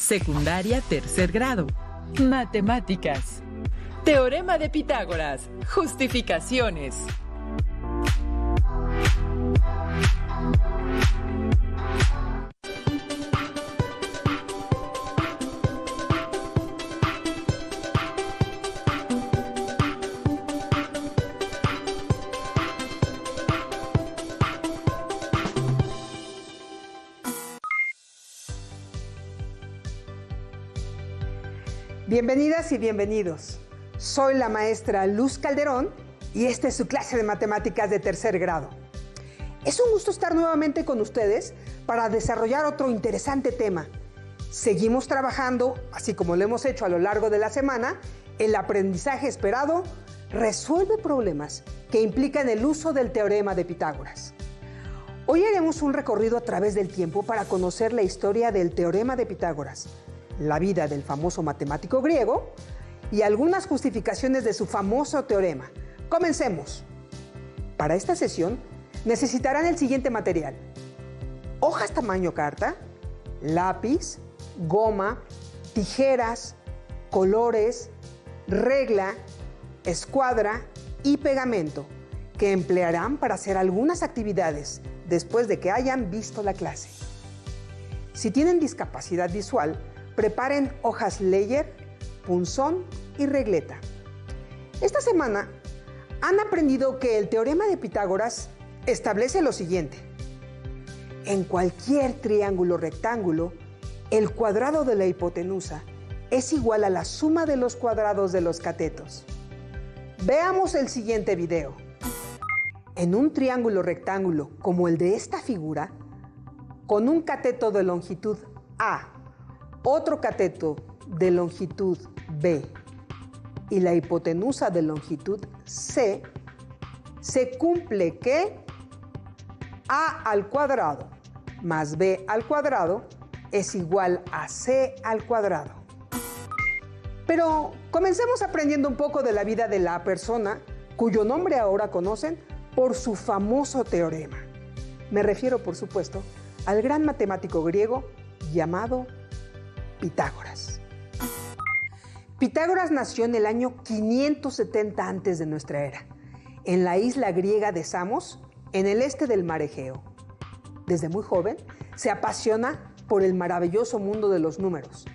Secundaria, tercer grado. Matemáticas. Teorema de Pitágoras. Justificaciones. Bienvenidas y bienvenidos. Soy la maestra Luz Calderón y esta es su clase de matemáticas de tercer grado. Es un gusto estar nuevamente con ustedes para desarrollar otro interesante tema. Seguimos trabajando, así como lo hemos hecho a lo largo de la semana, el aprendizaje esperado resuelve problemas que implican el uso del teorema de Pitágoras. Hoy haremos un recorrido a través del tiempo para conocer la historia del teorema de Pitágoras, la vida del famoso matemático griego y algunas justificaciones de su famoso teorema. Comencemos. Para esta sesión necesitarán el siguiente material: hojas tamaño carta, lápiz, goma, tijeras, colores, regla, escuadra y pegamento, que emplearán para hacer algunas actividades después de que hayan visto la clase. Si tienen discapacidad visual, preparen hojas Leyer, punzón y regleta. Esta semana han aprendido que el teorema de Pitágoras establece lo siguiente: en cualquier triángulo rectángulo, el cuadrado de la hipotenusa es igual a la suma de los cuadrados de los catetos. Veamos el siguiente video. En un triángulo rectángulo como el de esta figura, con un cateto de longitud A, otro cateto de longitud B y la hipotenusa de longitud C, se cumple que A al cuadrado más B al cuadrado es igual a C al cuadrado. Pero comencemos aprendiendo un poco de la vida de la persona cuyo nombre ahora conocen por su famoso teorema. Me refiero, por supuesto, al gran matemático griego llamado Pitágoras. Pitágoras nació en el año 570 antes de nuestra era, en la isla griega de Samos, en el este del mar Egeo. Desde muy joven se apasiona por el maravilloso mundo de los números.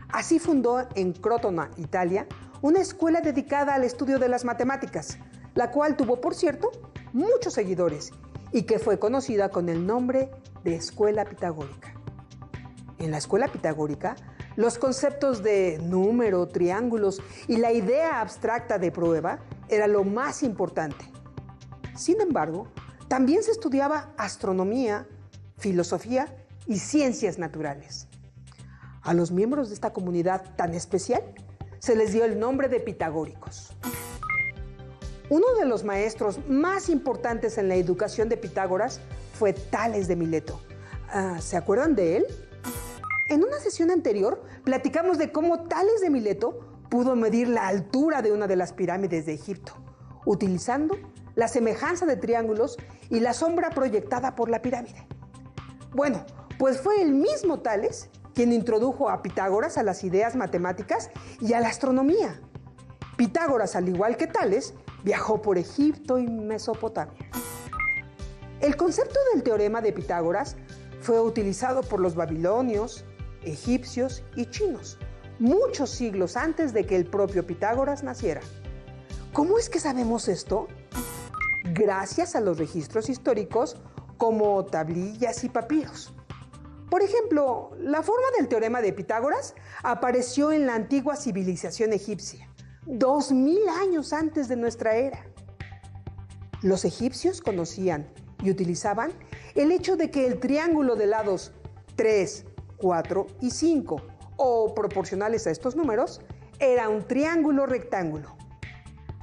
Así fundó en Crotona, Italia, una escuela dedicada al estudio de las matemáticas, la cual tuvo, por cierto, muchos seguidores y que fue conocida con el nombre de Escuela Pitagórica. En la escuela pitagórica, los conceptos de número, triángulos y la idea abstracta de prueba era lo más importante. Sin embargo, también se estudiaba astronomía, filosofía y ciencias naturales. A los miembros de esta comunidad tan especial se les dio el nombre de pitagóricos. Uno de los maestros más importantes en la educación de Pitágoras fue Tales de Mileto. ¿Se acuerdan de él? En una sesión anterior platicamos de cómo Tales de Mileto pudo medir la altura de una de las pirámides de Egipto, utilizando la semejanza de triángulos y la sombra proyectada por la pirámide. Bueno, pues fue el mismo Tales quien introdujo a Pitágoras a las ideas matemáticas y a la astronomía. Pitágoras, al igual que Tales, viajó por Egipto y Mesopotamia. El concepto del teorema de Pitágoras fue utilizado por los babilonios, egipcios y chinos, muchos siglos antes de que el propio Pitágoras naciera. ¿Cómo es que sabemos esto? Gracias a los registros históricos como tablillas y papiros. Por ejemplo, la forma del teorema de Pitágoras apareció en la antigua civilización egipcia, 2000 años antes de nuestra era. Los egipcios conocían y utilizaban el hecho de que el triángulo de lados 3, 4 y 5, o proporcionales a estos números, era un triángulo rectángulo.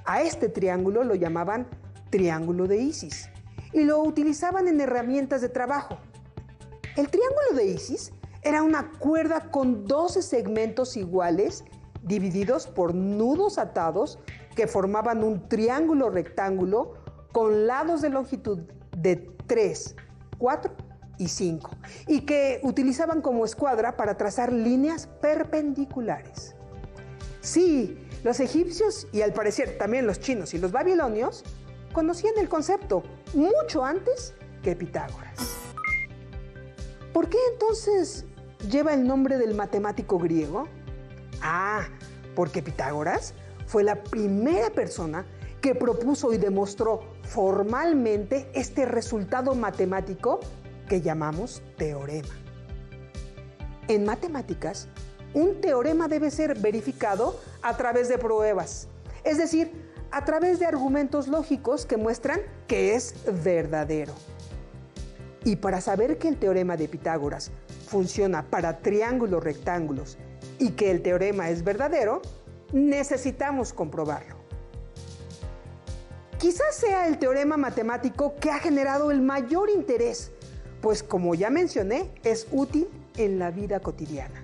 A este triángulo lo llamaban triángulo de Isis y lo utilizaban en herramientas de trabajo. El triángulo de Isis era una cuerda con 12 segmentos iguales divididos por nudos atados que formaban un triángulo rectángulo con lados de longitud de 3, 4 y 5, y que utilizaban como escuadra para trazar líneas perpendiculares. Sí, los egipcios y al parecer también los chinos y los babilonios conocían el concepto mucho antes que Pitágoras. ¿Por qué entonces lleva el nombre del matemático griego? Porque Pitágoras fue la primera persona que propuso y demostró formalmente este resultado matemático que llamamos teorema. En matemáticas, un teorema debe ser verificado a través de pruebas, es decir, a través de argumentos lógicos que muestran que es verdadero. Y para saber que el teorema de Pitágoras funciona para triángulos rectángulos y que el teorema es verdadero, necesitamos comprobarlo. Quizás sea el teorema matemático que ha generado el mayor interés, pues como ya mencioné, es útil en la vida cotidiana.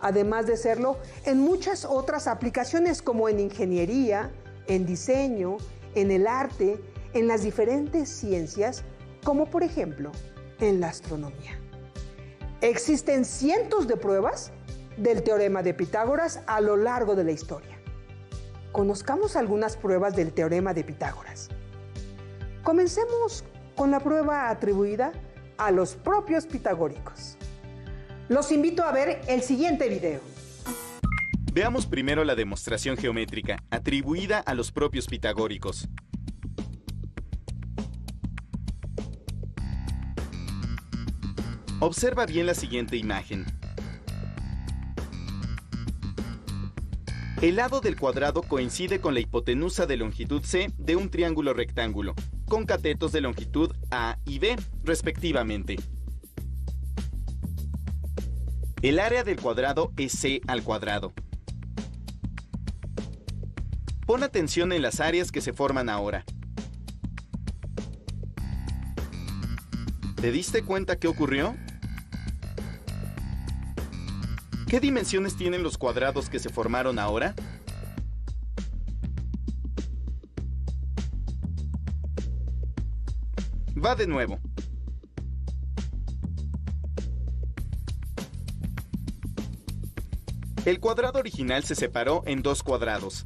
Además de serlo en muchas otras aplicaciones como en ingeniería, en diseño, en el arte, en las diferentes ciencias, como por ejemplo en la astronomía. Existen cientos de pruebas del teorema de Pitágoras a lo largo de la historia. Conozcamos algunas pruebas del teorema de Pitágoras. Comencemos con la prueba atribuida a los propios pitagóricos. Los invito a ver el siguiente video. Veamos primero la demostración geométrica atribuida a los propios pitagóricos. Observa bien la siguiente imagen. El lado del cuadrado coincide con la hipotenusa de longitud C de un triángulo rectángulo, con catetos de longitud A y B, respectivamente. El área del cuadrado es C al cuadrado. Pon atención en las áreas que se forman ahora. ¿Te diste cuenta qué ocurrió? ¿Qué dimensiones tienen los cuadrados que se formaron ahora? Va de nuevo. El cuadrado original se separó en dos cuadrados,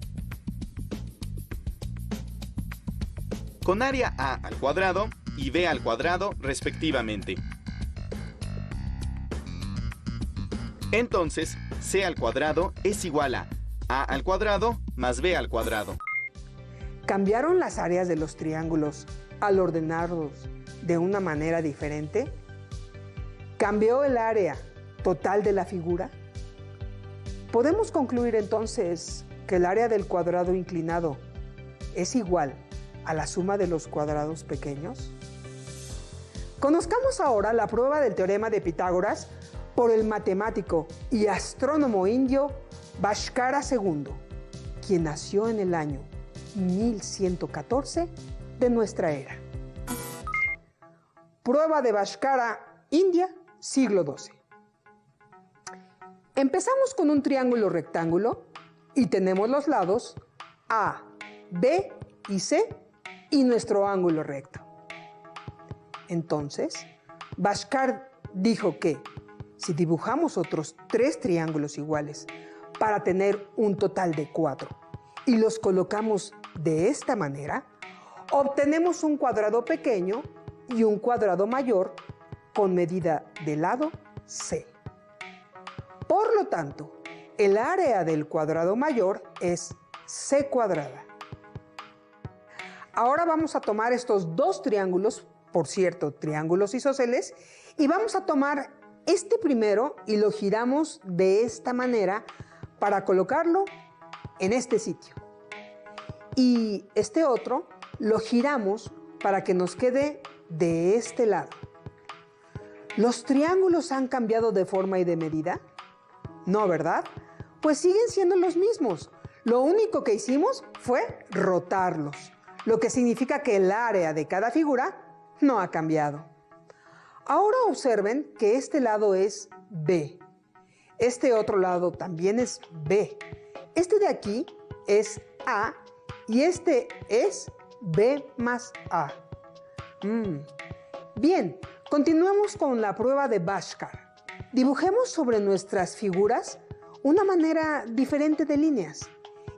con área A al cuadrado y B al cuadrado, respectivamente. Entonces, C al cuadrado es igual a A al cuadrado más B al cuadrado. ¿Cambiaron las áreas de los triángulos al ordenarlos de una manera diferente? ¿Cambió el área total de la figura? Podemos concluir entonces que el área del cuadrado inclinado es igual a la suma de los cuadrados pequeños. Conozcamos ahora la prueba del teorema de Pitágoras por el matemático y astrónomo indio Bhaskara II, quien nació en el año 1114 de nuestra era. Prueba de Bhaskara, India, siglo XII. Empezamos con un triángulo rectángulo y tenemos los lados A, B y C y nuestro ángulo recto. Entonces, Bhaskara dijo que si dibujamos otros 3 triángulos iguales para tener un total de 4 y los colocamos de esta manera, obtenemos un cuadrado pequeño y un cuadrado mayor con medida de lado C. Por lo tanto, el área del cuadrado mayor es C cuadrada. Ahora vamos a tomar estos 2 triángulos, por cierto, triángulos isósceles, y vamos a tomar este primero y lo giramos de esta manera para colocarlo en este sitio. Y este otro lo giramos para que nos quede de este lado. ¿Los triángulos han cambiado de forma y de medida? No, ¿verdad? Pues siguen siendo los mismos. Lo único que hicimos fue rotarlos, lo que significa que el área de cada figura no ha cambiado. Ahora observen que este lado es B. Este otro lado también es B. Este de aquí es A y este es B más A. Bien, Continuemos con la prueba de Bhaskar. Dibujemos sobre nuestras figuras una manera diferente de líneas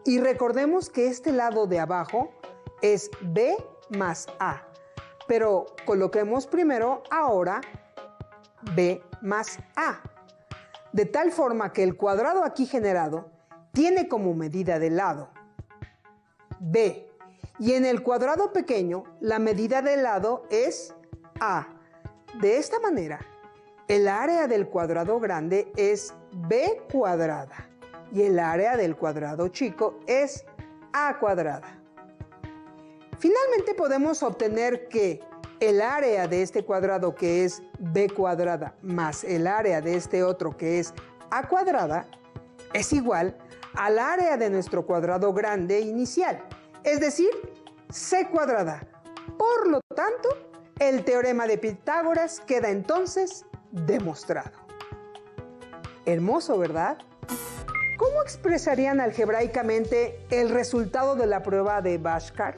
y recordemos que este lado de abajo es B más A, pero coloquemos primero ahora B más A, de tal forma que el cuadrado aquí generado tiene como medida del lado B y en el cuadrado pequeño la medida del lado es A. De esta manera, el área del cuadrado grande es B cuadrada y el área del cuadrado chico es A cuadrada. Finalmente podemos obtener que el área de este cuadrado que es B cuadrada más el área de este otro que es A cuadrada es igual al área de nuestro cuadrado grande inicial, es decir, C cuadrada. Por lo tanto, el teorema de Pitágoras queda entonces demostrado. Hermoso, ¿verdad? ¿Cómo expresarían algebraicamente el resultado de la prueba de Bhaskar?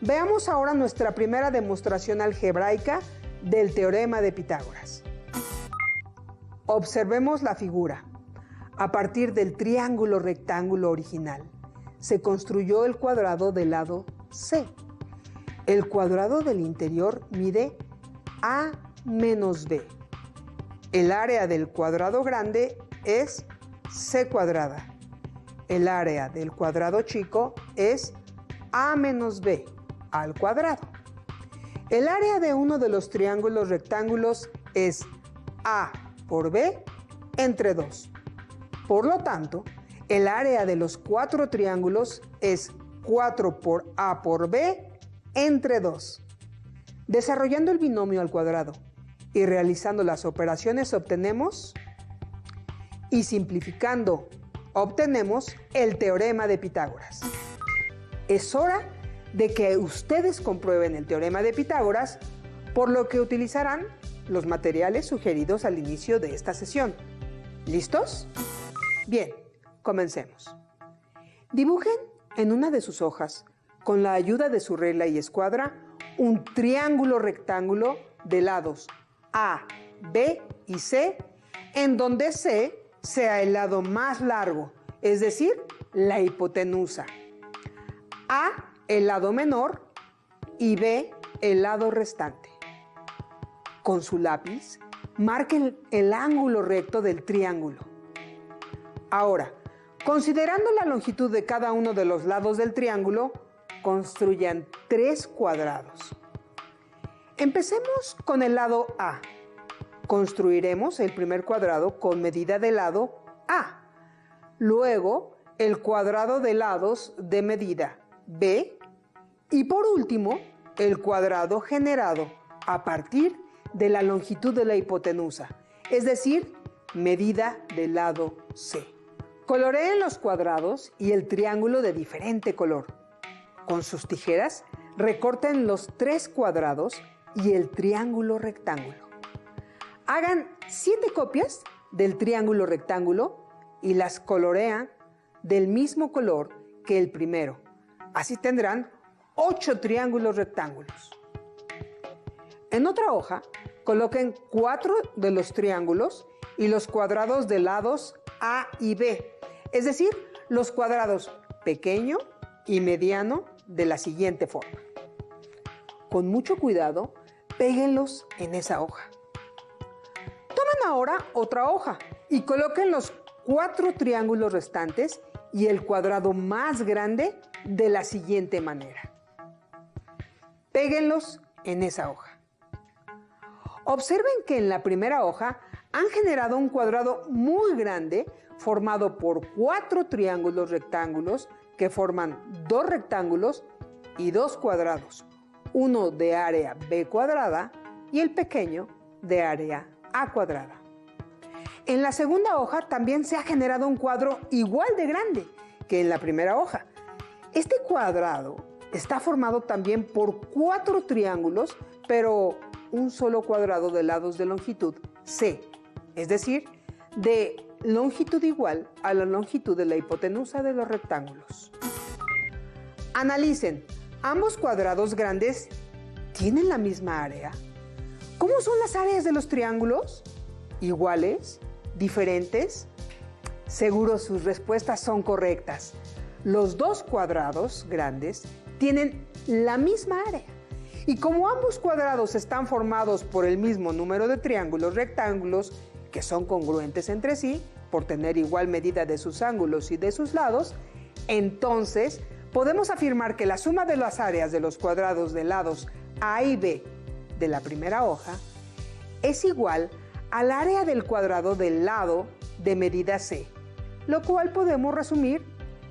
Veamos ahora nuestra primera demostración algebraica del teorema de Pitágoras. Observemos la figura. A partir del triángulo rectángulo original, se construyó el cuadrado del lado C. El cuadrado del interior mide A menos B. El área del cuadrado grande es C cuadrada. El área del cuadrado chico es A menos B al cuadrado. El área de uno de los triángulos rectángulos es A por B entre 2. Por lo tanto, el área de los 4 triángulos es 4 por A por B entre 2. Desarrollando el binomio al cuadrado y realizando las operaciones obtenemos, y simplificando obtenemos el teorema de Pitágoras. Es hora de que ustedes comprueben el teorema de Pitágoras, por lo que utilizarán los materiales sugeridos al inicio de esta sesión. ¿Listos? Bien, comencemos. Dibujen en una de sus hojas, con la ayuda de su regla y escuadra, un triángulo rectángulo de lados A, B y C, en donde C sea el lado más largo, es decir, la hipotenusa, A el lado menor y B el lado restante. Con su lápiz, marquen el ángulo recto del triángulo. Ahora, considerando la longitud de cada uno de los lados del triángulo, construyan 3 cuadrados. Empecemos con el lado A. Construiremos el primer cuadrado con medida de lado A. Luego, el cuadrado de lados de medida B. Y por último, el cuadrado generado a partir de la longitud de la hipotenusa, es decir, medida del lado C. Coloreen los cuadrados y el triángulo de diferente color. Con sus tijeras, recorten los 3 cuadrados y el triángulo rectángulo. Hagan 7 copias del triángulo rectángulo y las colorean del mismo color que el primero. Así tendrán 8 triángulos rectángulos. En otra hoja, coloquen 4 de los triángulos y los cuadrados de lados A y B, es decir, los cuadrados pequeño y mediano de la siguiente forma. Con mucho cuidado, péguenlos en esa hoja. Tomen ahora otra hoja y coloquen los 4 triángulos restantes y el cuadrado más grande de la siguiente manera. Péguenlos en esa hoja. Observen que en la primera hoja han generado un cuadrado muy grande formado por 4 triángulos rectángulos que forman 2 rectángulos y 2 cuadrados, uno de área B cuadrada y el pequeño de área A cuadrada. En la segunda hoja también se ha generado un cuadro igual de grande que en la primera hoja. Este cuadrado está formado también por 4 triángulos, pero un solo cuadrado de lados de longitud C, es decir, de longitud igual a la longitud de la hipotenusa de los rectángulos. Analicen, ¿ambos cuadrados grandes tienen la misma área? ¿Cómo son las áreas de los triángulos? ¿Iguales? ¿Diferentes? Seguro sus respuestas son correctas. Los dos cuadrados grandes tienen la misma área. Y como ambos cuadrados están formados por el mismo número de triángulos rectángulos, que son congruentes entre sí, por tener igual medida de sus ángulos y de sus lados, entonces podemos afirmar que la suma de las áreas de los cuadrados de lados A y B de la primera hoja es igual al área del cuadrado del lado de medida C, lo cual podemos resumir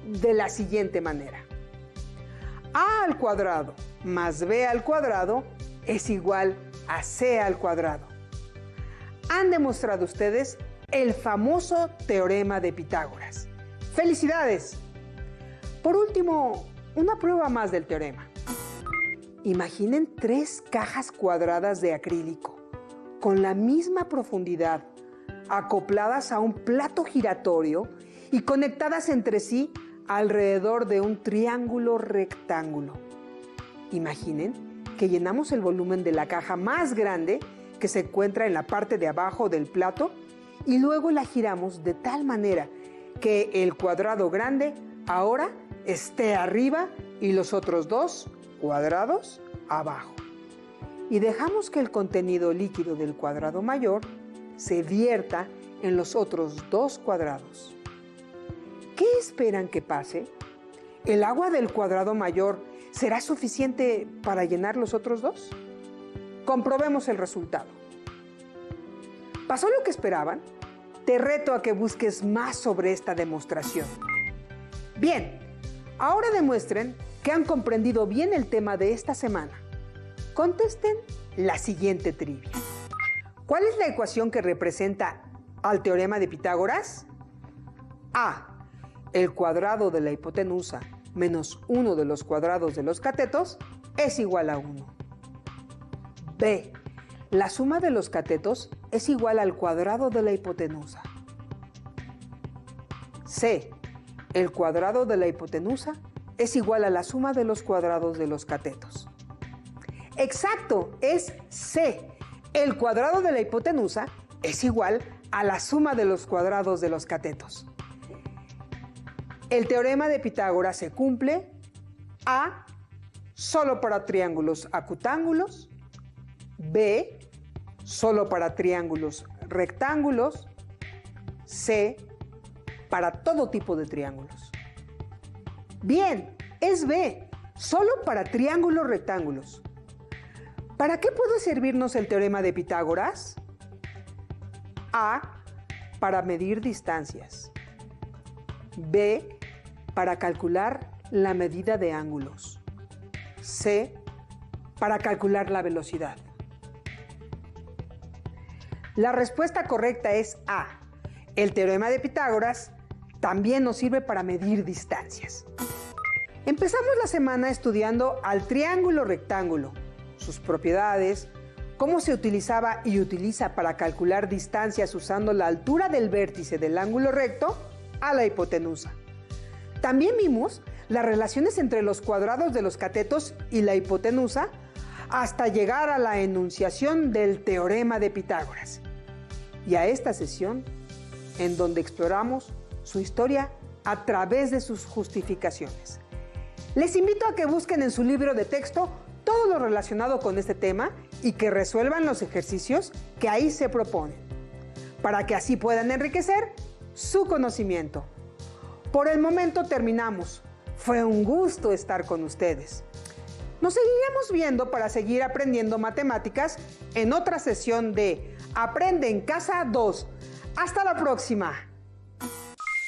de la siguiente manera. A al cuadrado más B al cuadrado es igual a C al cuadrado. Han demostrado ustedes el famoso teorema de Pitágoras. ¡Felicidades! Por último, una prueba más del teorema. Imaginen 3 cajas cuadradas de acrílico con la misma profundidad, acopladas a un plato giratorio y conectadas entre sí alrededor de un triángulo rectángulo. Imaginen que llenamos el volumen de la caja más grande que se encuentra en la parte de abajo del plato y luego la giramos de tal manera que el cuadrado grande ahora esté arriba y los otros 2 cuadrados abajo. Y dejamos que el contenido líquido del cuadrado mayor se vierta en los otros 2 cuadrados. ¿Qué esperan que pase? ¿El agua del cuadrado mayor será suficiente para llenar los otros 2? Comprobemos el resultado. ¿Pasó lo que esperaban? Te reto a que busques más sobre esta demostración. Bien, ahora demuestren que han comprendido bien el tema de esta semana. Contesten la siguiente trivia. ¿Cuál es la ecuación que representa al teorema de Pitágoras? A. El cuadrado de la hipotenusa menos 1 de los cuadrados de los catetos es igual a 1. B. La suma de los catetos es igual al cuadrado de la hipotenusa. C. El cuadrado de la hipotenusa es igual a la suma de los cuadrados de los catetos. Exacto, es C. El cuadrado de la hipotenusa es igual a la suma de los cuadrados de los catetos. El teorema de Pitágoras se cumple: A. Solo para triángulos acutángulos. B. Solo para triángulos rectángulos. C. Para todo tipo de triángulos. Bien, es B. Solo para triángulos rectángulos. ¿Para qué puede servirnos el teorema de Pitágoras? A. Para medir distancias. B. Para calcular la medida de ángulos. C. Para calcular la velocidad. La respuesta correcta es A. El teorema de Pitágoras también nos sirve para medir distancias. Empezamos la semana estudiando al triángulo rectángulo, sus propiedades, cómo se utilizaba y utiliza para calcular distancias usando la altura del vértice del ángulo recto a la hipotenusa. También vimos las relaciones entre los cuadrados de los catetos y la hipotenusa hasta llegar a la enunciación del teorema de Pitágoras. Y a esta sesión, en donde exploramos su historia a través de sus justificaciones. Les invito a que busquen en su libro de texto todo lo relacionado con este tema y que resuelvan los ejercicios que ahí se proponen, para que así puedan enriquecer su conocimiento. Por el momento terminamos. Fue un gusto estar con ustedes. Nos seguiremos viendo para seguir aprendiendo matemáticas en otra sesión de Aprende en Casa 2. ¡Hasta la próxima!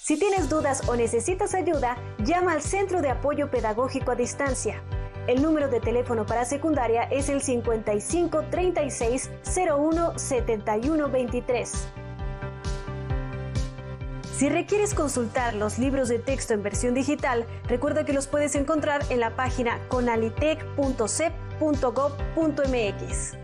Si tienes dudas o necesitas ayuda, llama al Centro de Apoyo Pedagógico a Distancia. El número de teléfono para secundaria es el 55 36 01 71 23. Si requieres consultar los libros de texto en versión digital, recuerda que los puedes encontrar en la página conalitec.cep.gov.mx.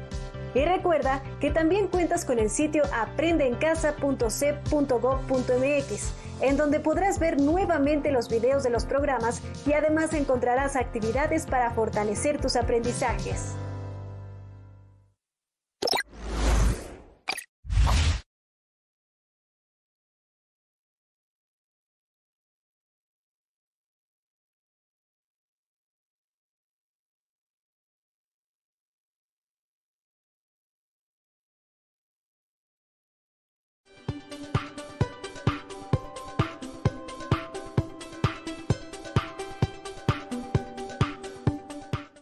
Y recuerda que también cuentas con el sitio aprendeencasa.cep.gov.mx, en donde podrás ver nuevamente los videos de los programas y además encontrarás actividades para fortalecer tus aprendizajes.